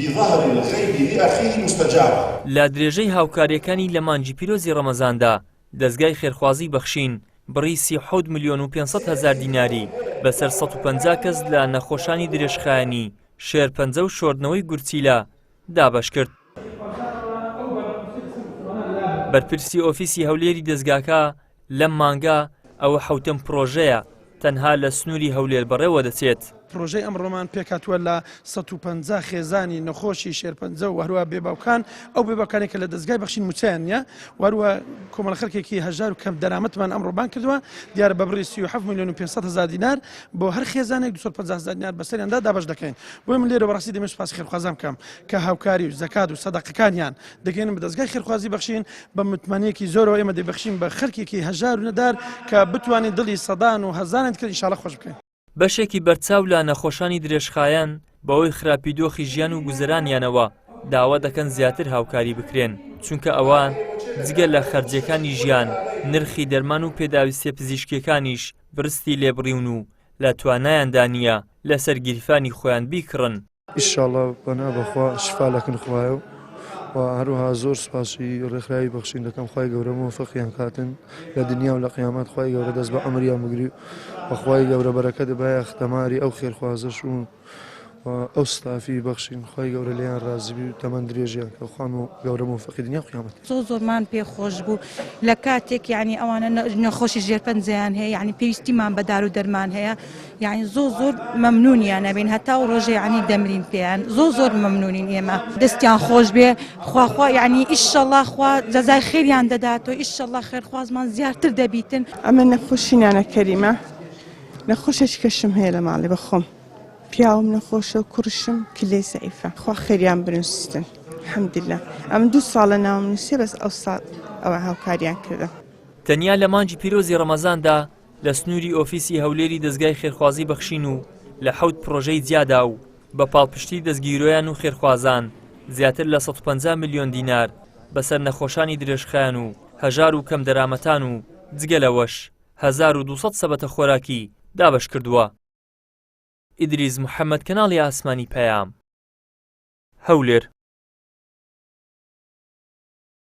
بظهر الغيب لأخيه مستجابا. لا درێژەی هاوکاریەکانی لە مانگی پیرۆزی ڕەمەزاندا دەستگای خێرخوازی بەخشین بڕی 37 ملیۆن و 500 هەزار دیناری بەسەر 150 کەس لە نەخۆشانی درێژخایەنی شێرپەنجە و شۆردنەوەی گورچیلە دابەش کرد. بەرپرسی ئۆفیسی هەولێری دەستگاکە لەم مانگە ئەوە حوتم پرۆژەیە تەنها لە سنووری هەولێر بەڕێوە دەچێت. پرۆژەی ئەمڕۆمان پێکاتوە لە 150 خێزانی نەخۆشی شێرپەنجە و هەروە بێباوکان ئەو بێباوکانێکە لە دەستگای بەخشین موچیان نیە وهروە کۆمەڵە خەڵکێکی هەژار و کەم دەرامەتمان ئەمڕۆبان کردووە دیارە بە بڕی 37 ملیۆن و 500 هەزار دینار بۆ هەر خێزانێک 250 هەزار دینار بەسەریاندا دابەش دەکەین. بۆی من لێرە بەڕاستی دەمێت سوپاسی خێرخوازان بکەم کە هاوکاری و زەکات و سەدەقەکانیان دەگەێنن بە دەستگای خێرخوازی بەخشین بە متمانەیەکی زۆرەوە ئێمە دەبەخشین بە خەڵکێکی هەژار و نەدار کە بتوانین دڵی سەدان و هەزاران کرد ئینشاڵڵا خۆش بکەین. بەشێکی بەرچاو لە نەخۆشانی درێژخایەن بەوەی خراپی دۆخی ژیان و گوزەرانیانەوە داوا دەکەن زیاتر هاوکاری بکرێن چونکە ئەوان جگە لە خەرجیەکانی ژیان نرخی دەرمان و پێداویستە پزیشکیەکانیش برستی لێبڕیون و لە توانایاندا نییە لەسەر گیرفانی خۆیان بیکڕن. ئیشاڵڵا بەنا بەخوا شفا لەکن خوایە و هەروەها زۆر سوپاسی ڕێکخراوی بەخشین دەکەم خوای گەورە موفقیان کاتن لە دنیا و لە قیامەت خوای گەورە دەست بە ئەمریان بگری و خوای گەورە بەرەکەت بایە ختەماری ئەو خێرخوازەش و ئەو ستافی بەخشین خوای گەورە لێیان ڕازیبی و تەمەند درێژیان کە خوان و گەورە موفقی دنیا و قیامەت. زۆرمان پێخۆش بوو لە کاتێک یعنی ئەوانە نەخۆشی ژێرپەنجەیان هەیە یعنی پێویستیمان بە دار و دەرمان هەیە یعنی زۆر مەمنونیان نەبین هەتا و ڕۆژێ یعنی دەمرین پێیان زۆر مەمنونین ئێمە دەستیان خۆش بێ خوا یعنی ئیشەڵڵا خوا جەزای خێریان دەداتەوە ئیشەڵڵا خێرخوازمان زیاتر دەبیتن. ئەمە نەخۆشینانە کەریمە نەخۆشێکی کەشم هەیە لە ماڵی بەخۆم پیاوم نەخۆشە و کوڕشم کلێ زەعیفە خوا خێریان بنووسن الحەمدولیلا ئەم 2 ساڵە ناوم نووسێ بەس ئەو ساڵ ئەوە هاوکاریان کردە. تەنیا لە مانگی پیرۆزی ڕەمەزاندا لە سنووری ئۆفیسی هەولێری دەستگای خێرخوازی بەخشین و لە 7 پرۆژەی جیادا و بە پاڵپشتی دەستگیرۆیان و خێرخوازان زیاتر لە 150 ملیۆن دینار بەسەر نەخۆشانی درێژخایەن و هەژار و کەم دەرامەتان و جگە لەوەش 1200 سەبەتە خۆراکی دابەش کردووە. ئیدریس محەممەد کەناڵی ئاسمانی پەیام هەولێر.